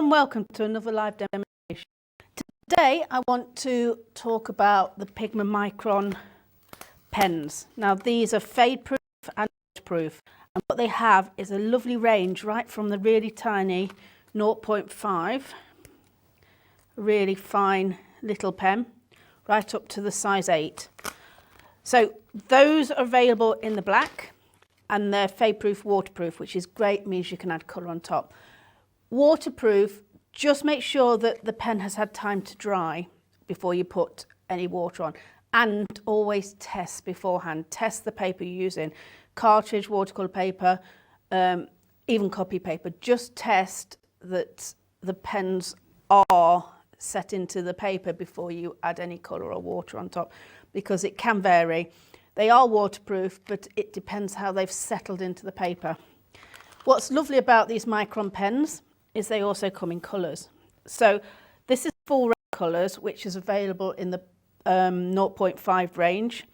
and welcome to another live demonstration. Today I want to talk about the Pigma Micron pens. Now these are fade proof and waterproof, and what they have is a lovely range right from the really tiny 0.5, really fine little pen, right up to the size 8. So those are available in the black, and they're fade proof, waterproof, which is great, means you can add colour on top. Waterproof, just make sure that the pen has had time to dry before you put any water on, and always test beforehand. Test the paper you're using, cartridge, watercolour paper, even copy paper. Just test that the pens are set into the paper before you add any colour or water on top, because it can vary. They are waterproof, but it depends how they've settled into the paper. What's lovely about these Micron pens is they also come in colours. So this is full range colours, which is available in the 0.5 range.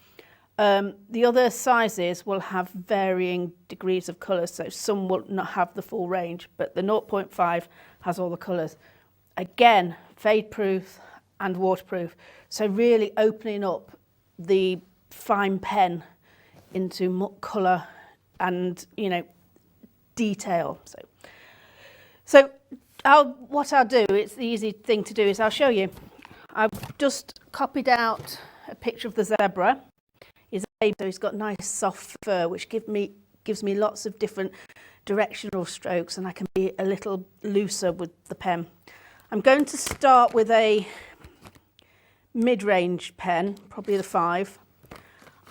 The other sizes will have varying degrees of colours, so some will not have the full range, but the 0.5 has all the colours. Again, fade proof and waterproof, so really opening up the fine pen into more colour and, you know, detail. So what I'll do, it's the easy thing to do, is I'll show you. I've just copied out a picture of the zebra. He's a baby, so he's got nice soft fur, which gives me lots of different directional strokes, and I can be a little looser with the pen. I'm going to start with a mid-range pen, probably the 5.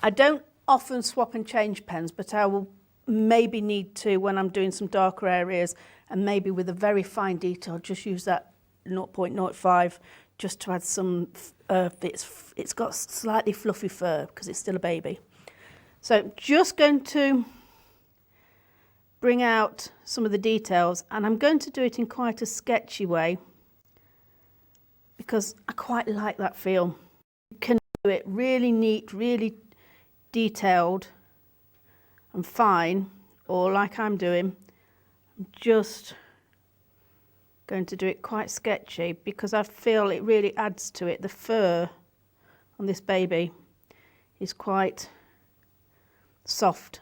I don't often swap and change pens, but I will maybe need to when I'm doing some darker areas, and maybe with a very fine detail, just use that 0.05 just to add some it's got slightly fluffy fur because it's still a baby. So just going to bring out some of the details, and I'm going to do it in quite a sketchy way because I quite like that feel. You can do it really neat, really detailed and fine, or like I'm doing, I'm just going to do it quite sketchy because I feel it really adds to it. The fur on this baby is quite soft.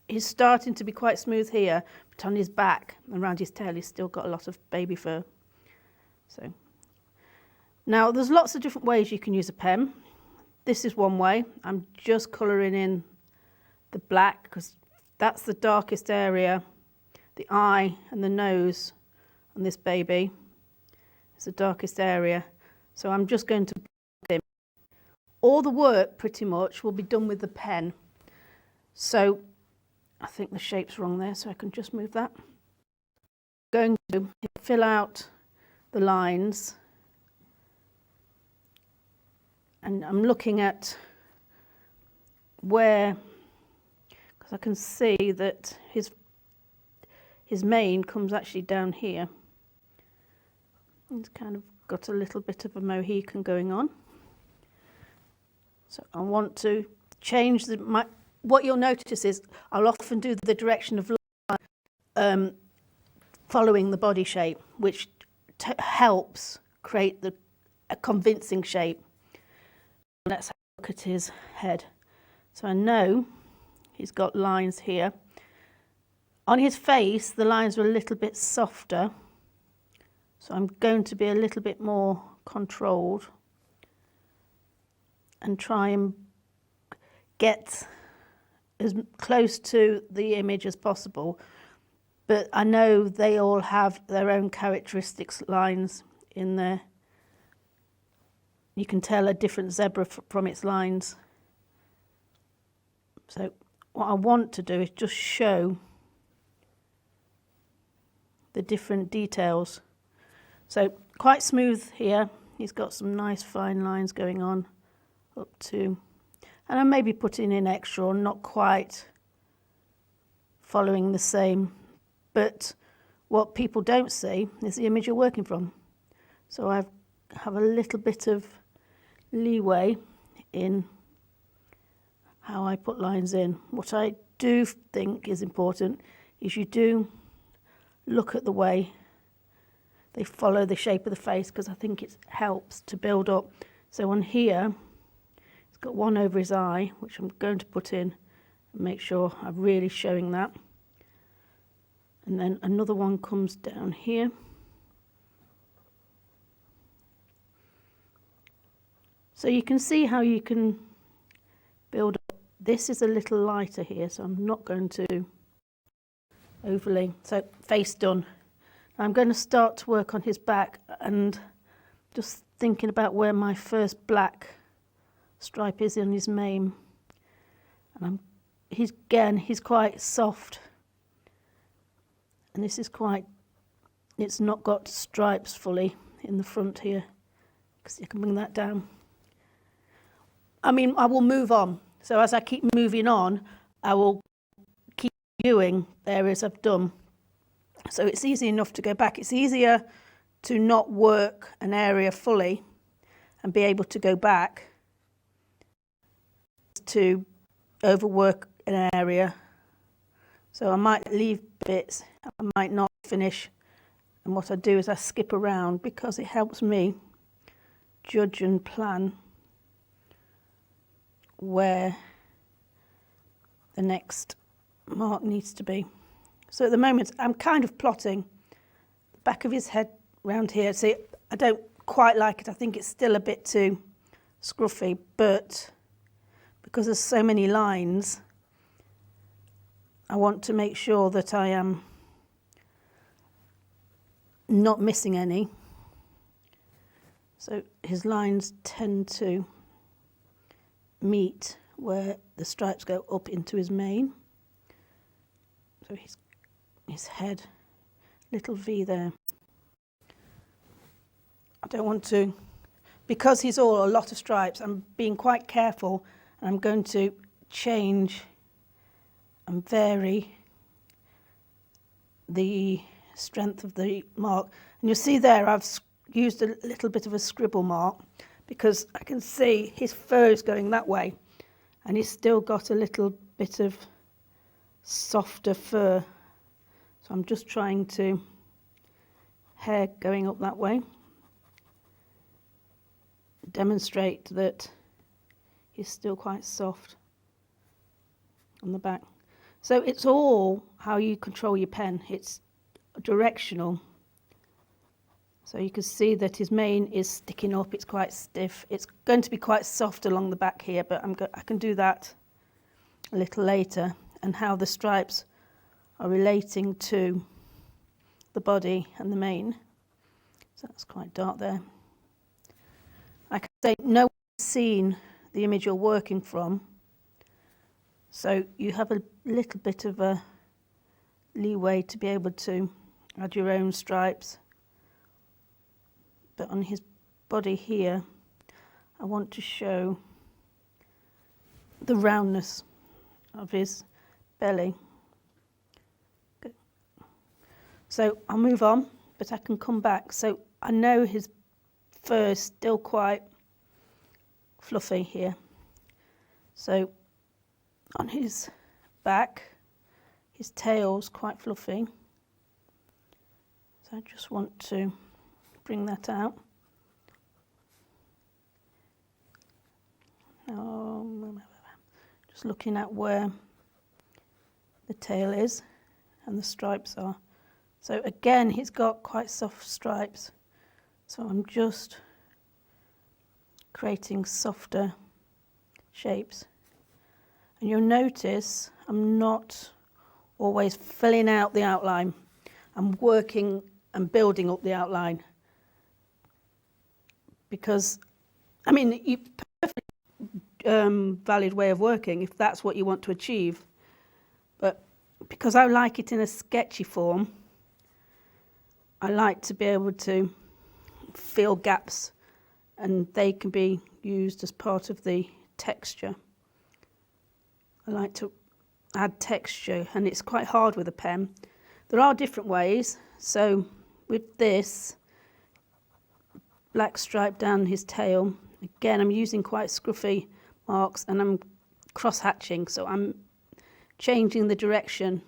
He's starting to be quite smooth here, but on his back and around his tail he's still got a lot of baby fur. So now there's lots of different ways you can use a pen. This is one way. I'm just colouring in the black because that's the darkest area. The eye and the nose on this baby is the darkest area. So I'm just going to blend in. All the work pretty much will be done with the pen. So I think the shape's wrong there, so I can just move that. I'm going to fill out the lines. And I'm looking at where, because I can see that his mane comes actually down here. He's kind of got a little bit of a Mohican going on. So I want to change what you'll notice is I'll often do the direction of line following the body shape, which helps create a convincing shape. Let's have a look at his head. So I know he's got lines here. On his face, the lines are a little bit softer, so I'm going to be a little bit more controlled and try and get as close to the image as possible. But I know they all have their own characteristics lines in there. You can tell a different zebra from its lines. So what I want to do is just show the different details. So quite smooth here. He's got some nice fine lines going on up to, and I may be putting in extra or not quite following the same, but what people don't see is the image you're working from. So I have a little bit of leeway in how I put lines in. What I do think is important is you do look at the way they follow the shape of the face because I think it helps to build up. So on here, it's got one over his eye, which I'm going to put in and make sure I'm really showing that. And then another one comes down here. So you can see how you can build up. This is a little lighter here, so I'm not going to overlay. So face done. I'm going to start to work on his back and just thinking about where my first black stripe is in his mane. And he's quite soft. And this is it's not got stripes fully in the front here, because you can bring that down. I mean, I will move on. So as I keep moving on, I will keep viewing the areas I've done. So it's easy enough to go back. It's easier to not work an area fully and be able to go back to overwork an area. So I might leave bits, I might not finish. And what I do is I skip around because it helps me judge and plan where the next mark needs to be. So at the moment I'm kind of plotting the back of his head round here. See, I don't quite like it. I think it's still a bit too scruffy, but because there's so many lines, I want to make sure that I am not missing any. So his lines tend to meet where the stripes go up into his mane. So his head, little V there. I don't want to, because he's all a lot of stripes, I'm being quite careful, and I'm going to change and vary the strength of the mark. And you'll see there I've used a little bit of a scribble mark because I can see his fur is going that way and he's still got a little bit of softer fur. So I'm just trying to hair going up that way, demonstrate that he's still quite soft on the back. So it's all how you control your pen. It's directional. So you can see that his mane is sticking up, it's quite stiff. It's going to be quite soft along the back here, but I can do that a little later, and how the stripes are relating to the body and the mane. So that's quite dark there. I can say no one's seen the image you're working from, so you have a little bit of a leeway to be able to add your own stripes. But on his body here, I want to show the roundness of his belly. Good. So I'll move on, but I can come back. So I know his fur is still quite fluffy here. So on his back, his tail's quite fluffy. So I just want to bring that out. Just looking at where the tail is and the stripes are. So again, he's got quite soft stripes. So I'm just creating softer shapes. And you'll notice I'm not always filling out the outline. I'm working and building up the outline. Because, I mean, you perfectly valid way of working if that's what you want to achieve. But because I like it in a sketchy form, I like to be able to fill gaps, and they can be used as part of the texture. I like to add texture, and it's quite hard with a pen. There are different ways. So with this black stripe down his tail, again I'm using quite scruffy marks, and I'm cross-hatching, so I'm changing the direction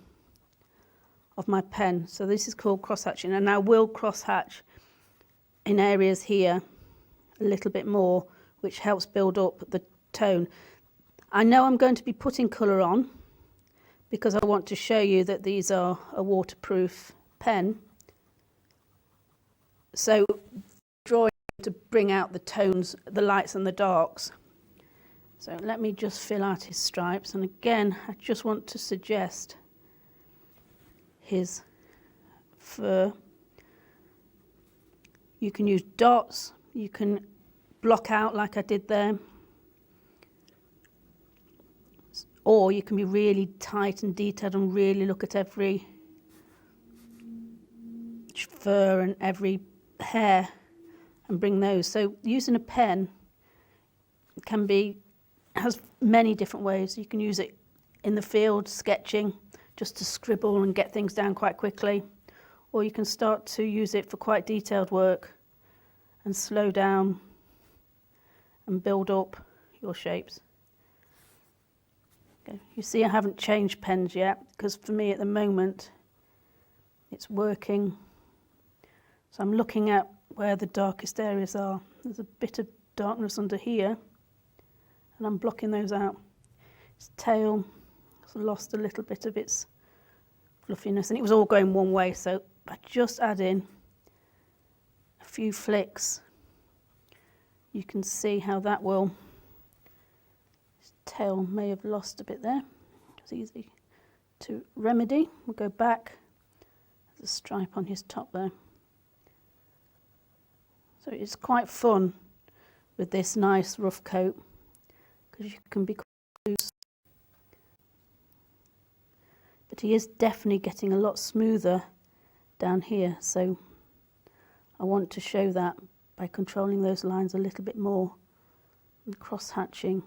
of my pen. So this is called cross-hatching, and I will cross-hatch in areas here a little bit more, which helps build up the tone. I know I'm going to be putting colour on because I want to show you that these are a waterproof pen. So drawing to bring out the tones, the lights and the darks. So let me just fill out his stripes, and again I just want to suggest his fur. You can use dots, you can block out like I did there, or you can be really tight and detailed and really look at every fur and every hair and bring those. So using a pen has many different ways. You can use it in the field, sketching, just to scribble and get things down quite quickly, or you can start to use it for quite detailed work and slow down and build up your shapes. Okay. You see I haven't changed pens yet because for me at the moment it's working. So I'm looking at where the darkest areas are. There's a bit of darkness under here and I'm blocking those out. Its tail has lost a little bit of its fluffiness and it was all going one way, so I just add in a few flicks. You can see how that will, his tail may have lost a bit there. It's easy to remedy. We'll go back. There's a stripe on his top there. So it's quite fun with this nice rough coat because you can be quite loose. But he is definitely getting a lot smoother down here, so I want to show that by controlling those lines a little bit more and cross-hatching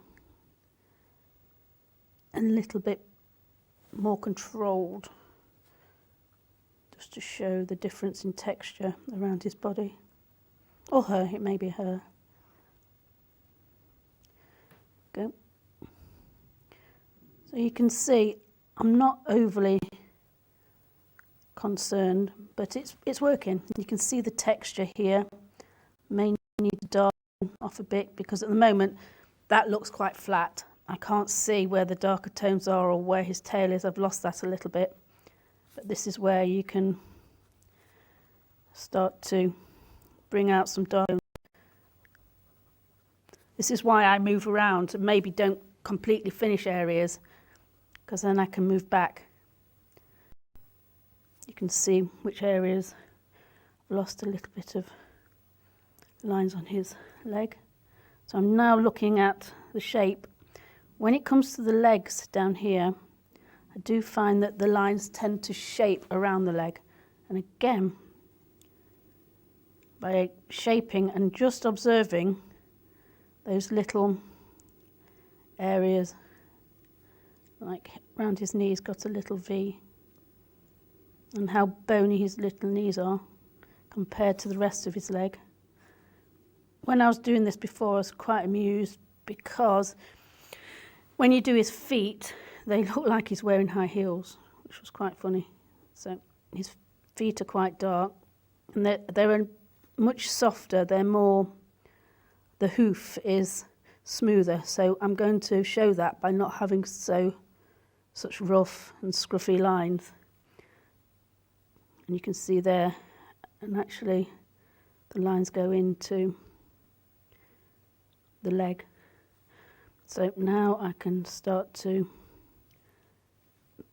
and a little bit more controlled, just to show the difference in texture around his body. Or her, it may be her. Go. So you can see I'm not overly concerned, but it's working. You can see the texture here. May need to darken off a bit because at the moment that looks quite flat. I can't see where the darker tones are or where his tail is. I've lost that a little bit. But this is where you can start to bring out some dark. This is why I move around and maybe don't completely finish areas, because then I can move back. You can see which areas I've lost a little bit of lines on his leg. So I'm now looking at the shape. When it comes to the legs down here, I do find that the lines tend to shape around the leg. And again, by shaping and just observing those little areas, like around his knees got a little V, and how bony his little knees are compared to the rest of his leg. When I was doing this before, I was quite amused because when you do his feet, they look like he's wearing high heels, which was quite funny. So his feet are quite dark, and they're much softer. They're more, the hoof is smoother. So I'm going to show that by not having such rough and scruffy lines. And you can see there, and actually the lines go into the leg. So now I can start to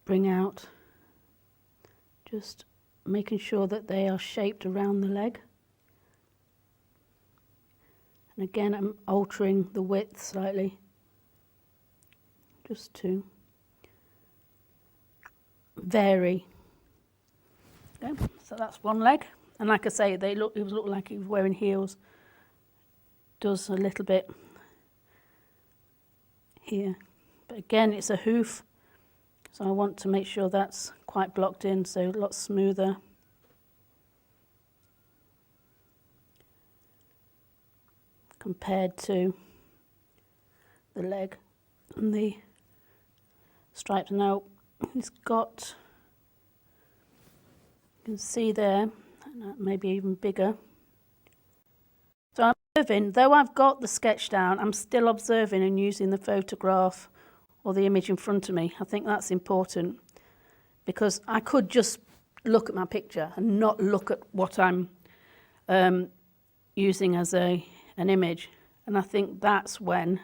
bring out, just making sure that they are shaped around the leg. And again, I'm altering the width slightly, just to vary. Okay, so that's one leg. And like I say, it look like he was wearing heels. Does a little bit here. But again, it's a hoof, so I want to make sure that's quite blocked in, so a lot smoother. Compared to the leg and the stripes. Now he's got, you can see there, maybe even bigger, So I'm observing, though I've got the sketch down, I'm still observing and using the photograph or the image in front of me. I think that's important, because I could just look at my picture and not look at what I'm using as an image. And I think that's when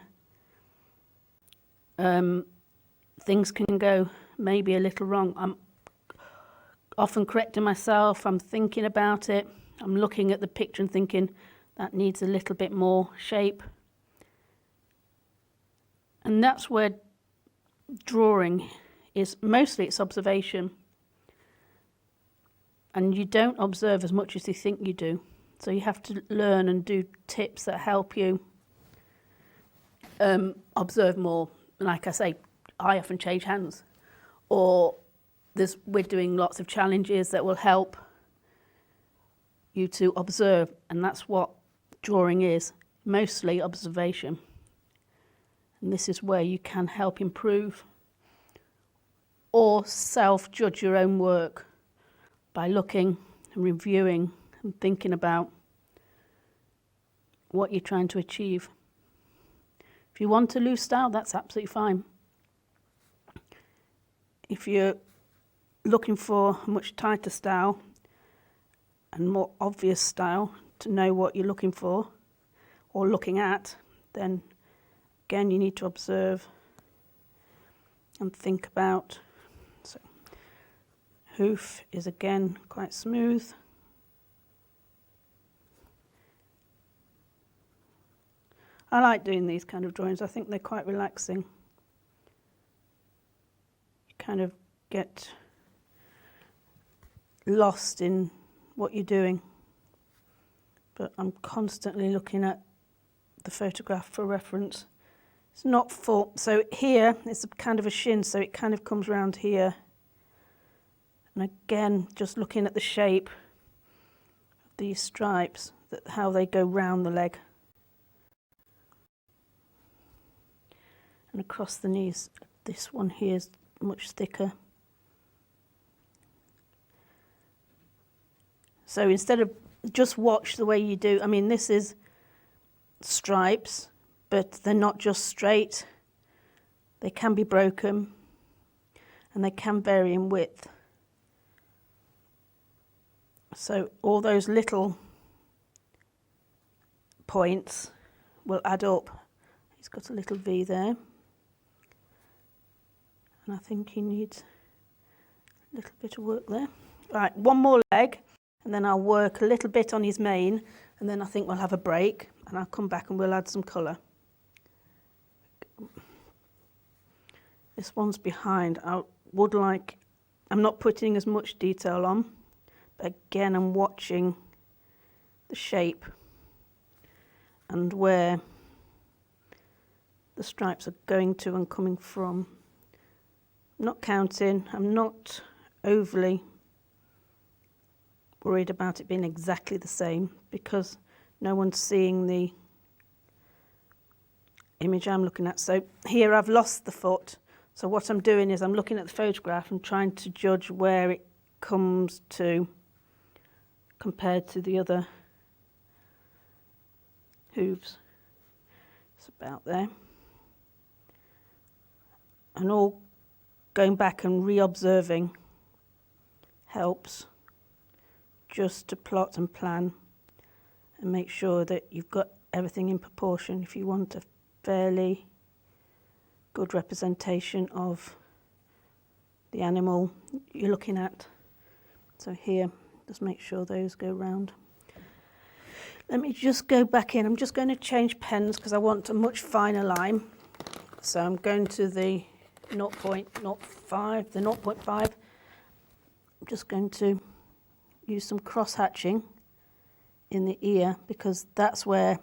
things can go maybe a little wrong. I'm often correcting myself, I'm thinking about it, I'm looking at the picture and thinking that needs a little bit more shape. And that's where drawing is, mostly it's observation. And you don't observe as much as you think you do. So you have to learn and do tips that help you observe more. Like I say, I often change hands, or we're doing lots of challenges that will help you to observe, and that's what drawing is, mostly observation. And this is where you can help improve or self-judge your own work by looking and reviewing and thinking about what you're trying to achieve. If you want to lose style, that's absolutely fine. If you're looking for a much tighter style and more obvious style to know what you're looking for or looking at, then again you need to observe and think about. So hoof is again quite smooth. I like doing these kind of drawings. I think they're quite relaxing. You kind of get lost in what you're doing. But I'm constantly looking at the photograph for reference. It's not full. So here it's a kind of a shin, so it kind of comes round here. And again, just looking at the shape of these stripes, how they go round the leg. And across the knees, this one here is much thicker. So instead of just watch the way you do, I mean, this is stripes, but they're not just straight. They can be broken and they can vary in width. So all those little points will add up. He's got a little V there. And I think he needs a little bit of work there. Right, one more leg, and then I'll work a little bit on his mane, and then I think we'll have a break, and I'll come back and we'll add some colour. This one's behind. I'm not putting as much detail on, but again, I'm watching the shape and where the stripes are going to and coming from. I'm not counting, I'm not overly worried about it being exactly the same, because no one's seeing the image I'm looking at. So here I've lost the foot, so what I'm doing is I'm looking at the photograph and trying to judge where it comes to compared to the other hooves. It's about there. And all going back and re-observing helps, just to plot and plan and make sure that you've got everything in proportion if you want a fairly good representation of the animal you're looking at. So here, just make sure those go round. Let me just go back in. I'm just going to change pens because I want a much finer line. So I'm going to the 0.05, the 0.5. I'm just going to use some cross-hatching in the ear, because that's where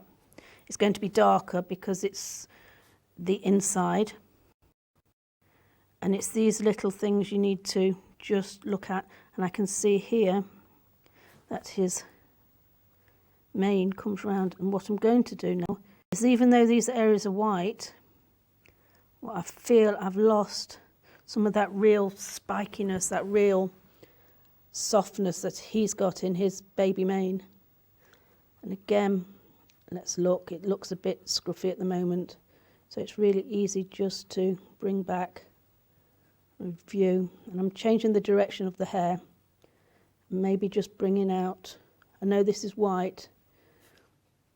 it's going to be darker, because it's the inside. And it's these little things you need to just look at. And I can see here that his mane comes round. And what I'm going to do now is, even though these areas are white, what I feel I've lost some of that real spikiness, that real softness that he's got in his baby mane. And again, let's look. It looks a bit scruffy at the moment, so it's really easy just to bring back, review, and I'm changing the direction of the hair, maybe just bringing out, I know this is white,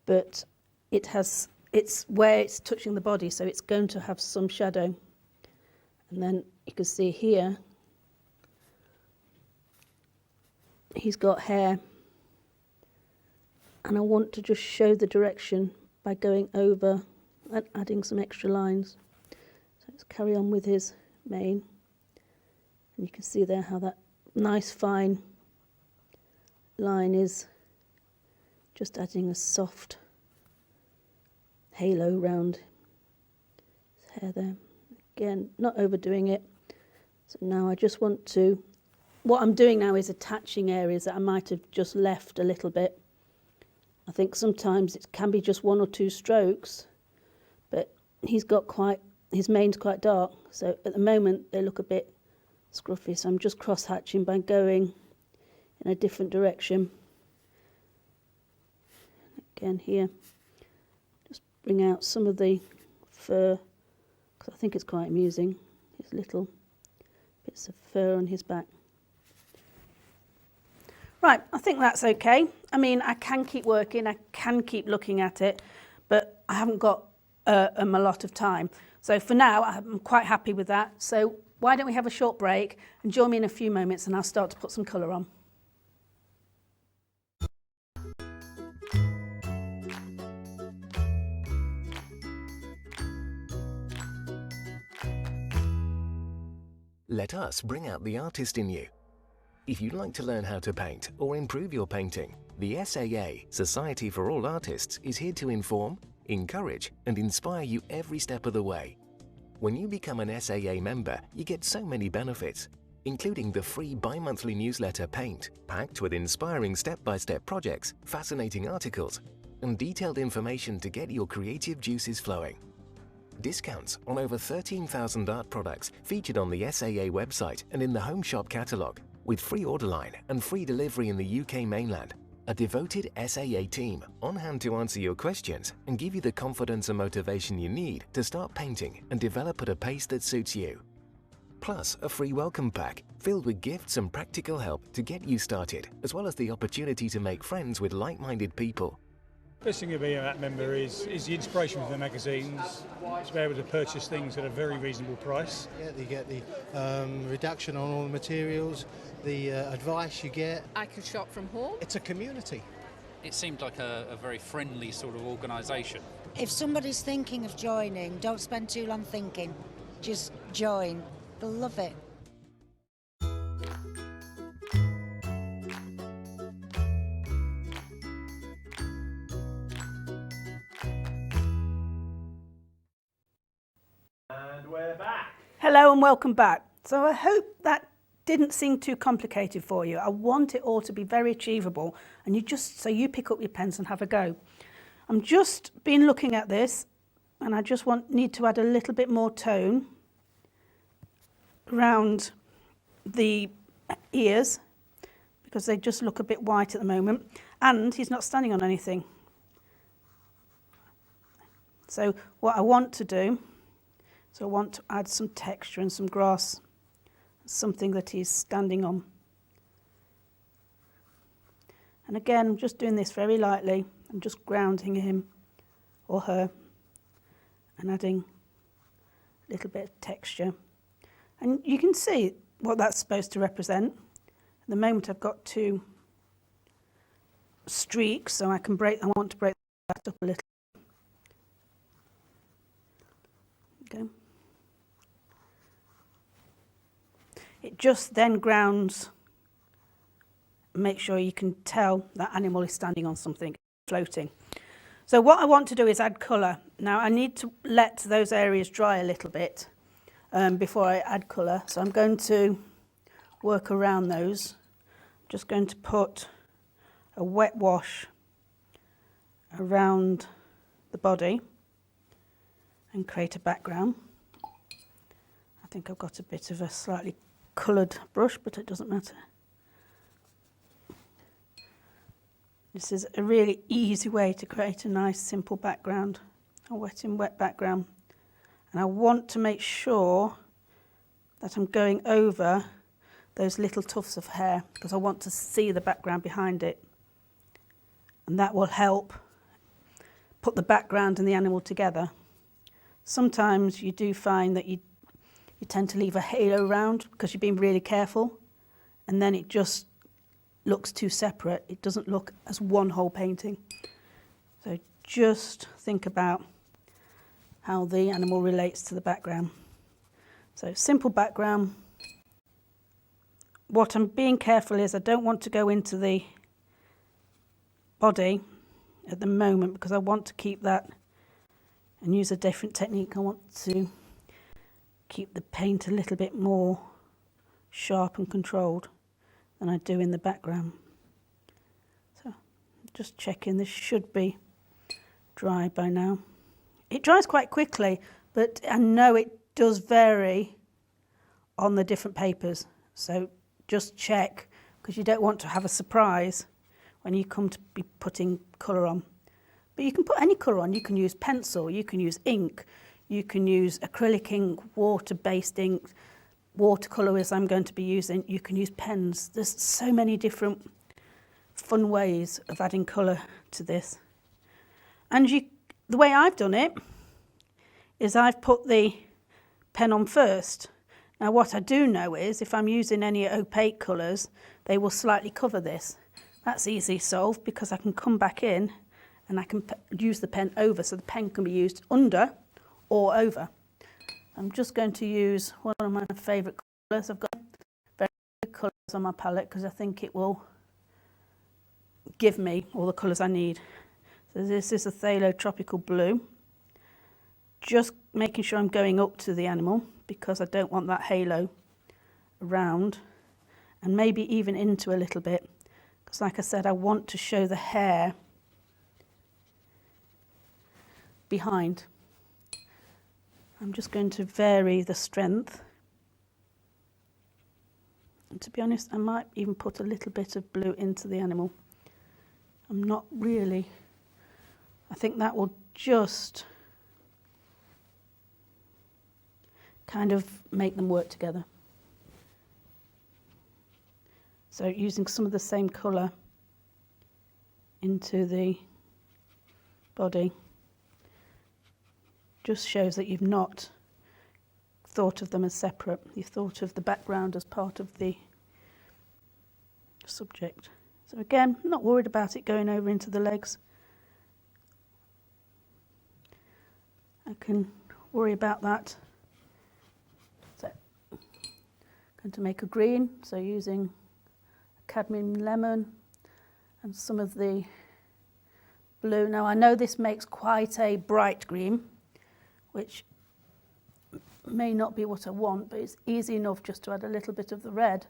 but it's where it's touching the body, so it's going to have some shadow. And then you can see here, he's got hair, and I want to just show the direction by going over and adding some extra lines. So let's carry on with his mane, and you can see there how that nice fine line is just adding a soft halo round his hair there. Again, not overdoing it. So now I just want to, what I'm doing now is attaching areas that I might have just left a little bit. I think sometimes it can be just 1 or 2 strokes, but he's got his mane's quite dark, so at the moment they look a bit scruffy, so I'm just cross-hatching by going in a different direction. Again here, just bring out some of the fur, because I think it's quite amusing, his little bits of fur on his back. Right, I think that's okay. I mean, I can keep working, I can keep looking at it, but I haven't got a lot of time. So for now, I'm quite happy with that. So why don't we have a short break and join me in a few moments and I'll start to put some colour on. Let us bring out the artist in you. If you'd like to learn how to paint or improve your painting, the SAA, Society for All Artists, is here to inform, encourage and inspire you every step of the way. When you become an SAA member, you get so many benefits, including the free bi-monthly newsletter Paint, packed with inspiring step-by-step projects, fascinating articles, and detailed information to get your creative juices flowing. Discounts on over 13,000 art products featured on the SAA website and in the Home Shop catalogue, with free order line and free delivery in the UK mainland. A devoted SAA team on hand to answer your questions and give you the confidence and motivation you need to start painting and develop at a pace that suits you. Plus, a free welcome pack filled with gifts and practical help to get you started, as well as the opportunity to make friends with like-minded people. Best thing of being a MAP member is the inspiration from the magazines, to be able to purchase things at a very reasonable price. Yeah, you get the reduction on all the materials, the advice you get. I can shop from home. It's a community. It seemed like a very friendly sort of organisation. If somebody's thinking of joining, don't spend too long thinking. Just join. They'll love it. And we're back. Hello and welcome back. So I hope that didn't seem too complicated for you. I want it all to be very achievable, and you pick up your pens and have a go. I'm just been looking at this, and I just need to add a little bit more tone around the ears, because they just look a bit white at the moment, and he's not standing on anything. So what I want to do, I want to add some texture and some grass, something that he's standing on. And again, I'm just doing this very lightly. I'm just grounding him or her and adding a little bit of texture. And you can see what that's supposed to represent. At the moment I've got 2 streaks, so I want to break that up a little. Okay. It just then grounds, make sure you can tell that animal is standing on something, floating. So what I want to do is add colour. Now I need to let those areas dry a little bit before I add colour. So I'm going to work around those. I'm just going to put a wet wash around the body and create a background. I think I've got a bit of a slightly coloured brush, but it doesn't matter. This is a really easy way to create a nice simple background, a wet in wet background. And I want to make sure that I'm going over those little tufts of hair because I want to see the background behind it. And that will help put the background and the animal together. Sometimes you do find that you tend to leave a halo around because you've been really careful, and then it just looks too separate. It doesn't look as one whole painting. So just think about how the animal relates to the background. So simple background. What I'm being careful is I don't want to go into the body at the moment because I want to keep that and use a different technique. I want to keep the paint a little bit more sharp and controlled than I do in the background. So just checking, this should be dry by now. It dries quite quickly, but I know it does vary on the different papers. So just check, because you don't want to have a surprise when you come to be putting colour on. But you can put any colour on. You can use pencil, you can use ink, you can use acrylic ink, water-based ink, watercolour as I'm going to be using. You can use pens. There's so many different fun ways of adding colour to this. And the way I've done it is I've put the pen on first. Now what I do know is if I'm using any opaque colours, they will slightly cover this. That's easily solved because I can come back in and I can use the pen over, so the pen can be used under or over. I'm just going to use one of my favourite colours. I've got very good colours on my palette because I think it will give me all the colours I need. So this is a Phthalo Tropical Blue. Just making sure I'm going up to the animal because I don't want that halo around, and maybe even into a little bit because, like I said, I want to show the hair behind. I'm just going to vary the strength, and to be honest I might even put a little bit of blue into the animal. I'm not really, I think that will just kind of make them work together. So using some of the same colour into the body just shows that you've not thought of them as separate. You've thought of the background as part of the subject. So again, I'm not worried about it going over into the legs. I can worry about that. So I'm going to make a green, so using a cadmium lemon and some of the blue. Now I know this makes quite a bright green, which may not be what I want, but it's easy enough just to add a little bit of the red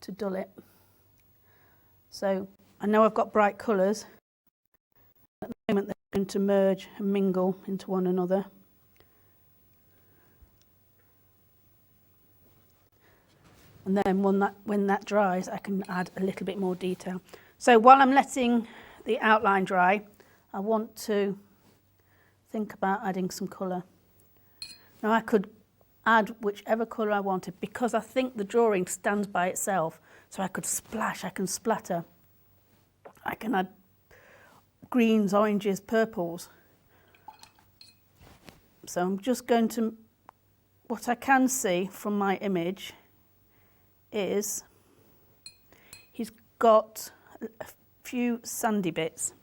to dull it. So I know I've got bright colours. At the moment they're going to merge and mingle into one another. And then when that dries, I can add a little bit more detail. So while I'm letting the outline dry, I want to think about adding some colour. Now I could add whichever colour I wanted because I think the drawing stands by itself. So I could splash, I can splatter. I can add greens, oranges, purples. So I'm just going to, what I can see from my image is he's got a few sandy bits,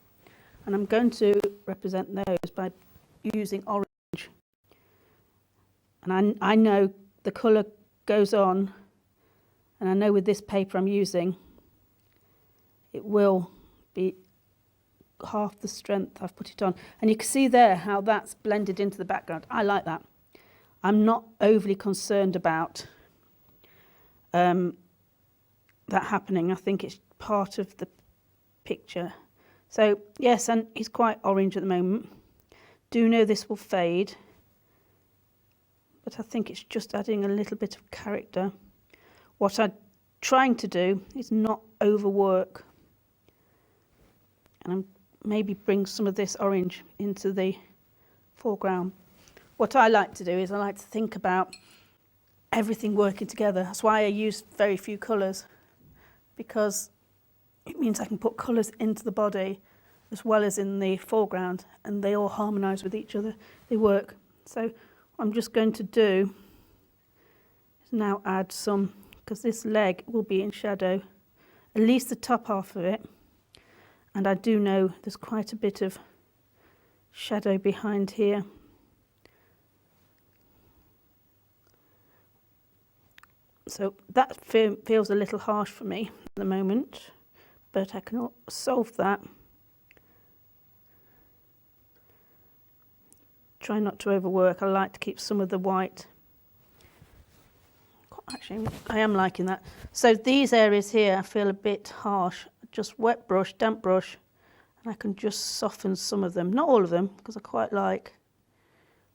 and I'm going to represent those by using orange. And I know the colour goes on, and I know with this paper I'm using, it will be half the strength I've put it on. And you can see there how that's blended into the background. I like that. I'm not overly concerned about that happening. I think it's part of the picture. So yes, and he's quite orange at the moment. Do know this will fade, but I think it's just adding a little bit of character. What I'm trying to do is not overwork And maybe bring some of this orange into the foreground. What I like to do is I like to think about everything working together. That's why I use very few colours, because it means I can put colours into the body as well as in the foreground, and they all harmonise with each other. They work. So what I'm just going to do is now add some, because this leg will be in shadow, at least the top half of it. And I do know there's quite a bit of shadow behind here. So that feels a little harsh for me at the moment, but I can solve that. Try not to overwork. I like to keep some of the white. Actually, I am liking that. So these areas here I feel a bit harsh. Just wet brush, damp brush, and I can just soften some of them. Not all of them, because I quite like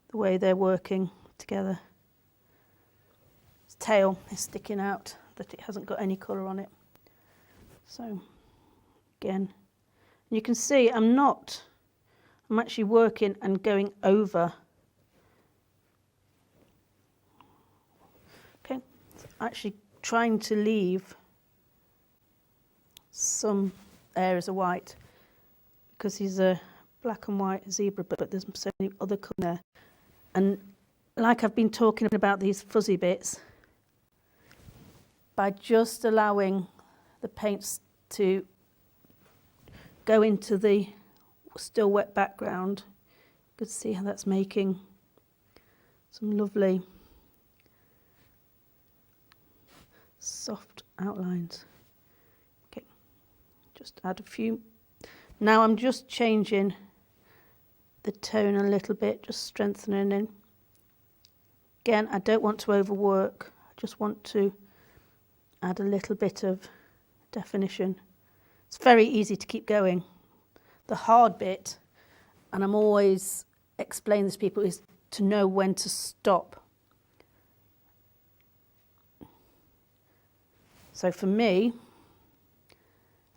the way they're working together. Its tail is sticking out, that it hasn't got any colour on it. So, again, you can see I'm actually working and going over. Okay, so actually trying to leave some areas of white, because he's a black and white zebra, but there's so many other colours there. And like I've been talking about these fuzzy bits, by just allowing the paints to go into the still wet background, you can see how that's making some lovely soft outlines. Okay, just add a few. Now I'm just changing the tone a little bit, just strengthening it. Again, I don't want to overwork, I just want to add a little bit of definition. It's very easy to keep going. The hard bit, and I'm always explaining this to people, is to know when to stop. So for me,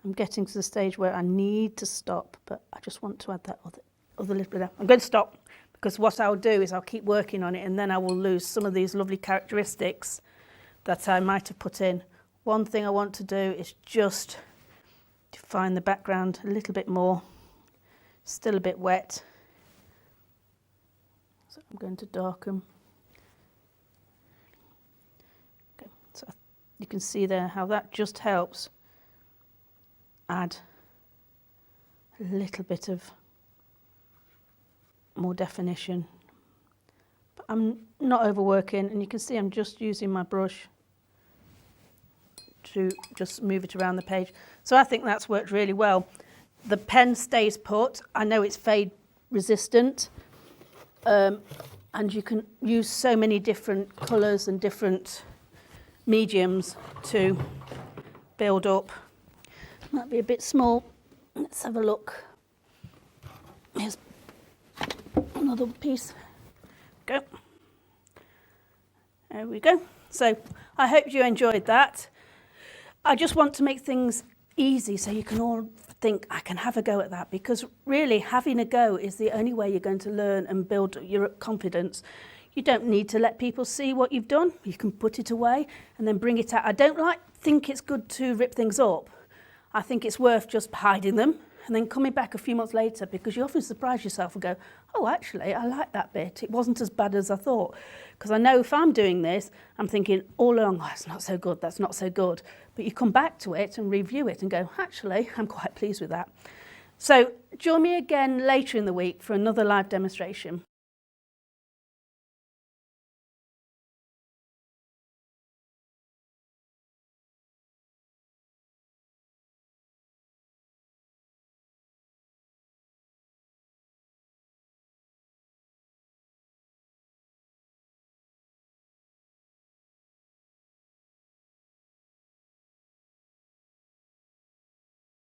I'm getting to the stage where I need to stop, but I just want to add that other little bit. I'm going to stop, because what I'll do is I'll keep working on it, and then I will lose some of these lovely characteristics that I might have put in. One thing I want to do is just define the background a little bit more. Still a bit wet, so I'm going to darken. Okay, so you can see there how that just helps add a little bit of more definition. But I'm not overworking, and you can see I'm just using my brush to just move it around the page. So I think that's worked really well. The pen stays put. I know it's fade resistant, and you can use so many different colours and different mediums to build up. Might be a bit small. Let's have a look. Here's another piece. Go. There we go. So I hope you enjoyed that. I just want to make things easy so you can all think, I can have a go at that, because really having a go is the only way you're going to learn and build your confidence. You don't need to let people see what you've done. You can put it away and then bring it out. I don't think it's good to rip things up. I think it's worth just hiding them and then coming back a few months later, because you often surprise yourself and go, oh, actually, I like that bit. It wasn't as bad as I thought. Because I know if I'm doing this, I'm thinking all along, oh, that's not so good, that's not so good. But you come back to it and review it and go, actually, I'm quite pleased with that. So join me again later in the week for another live demonstration.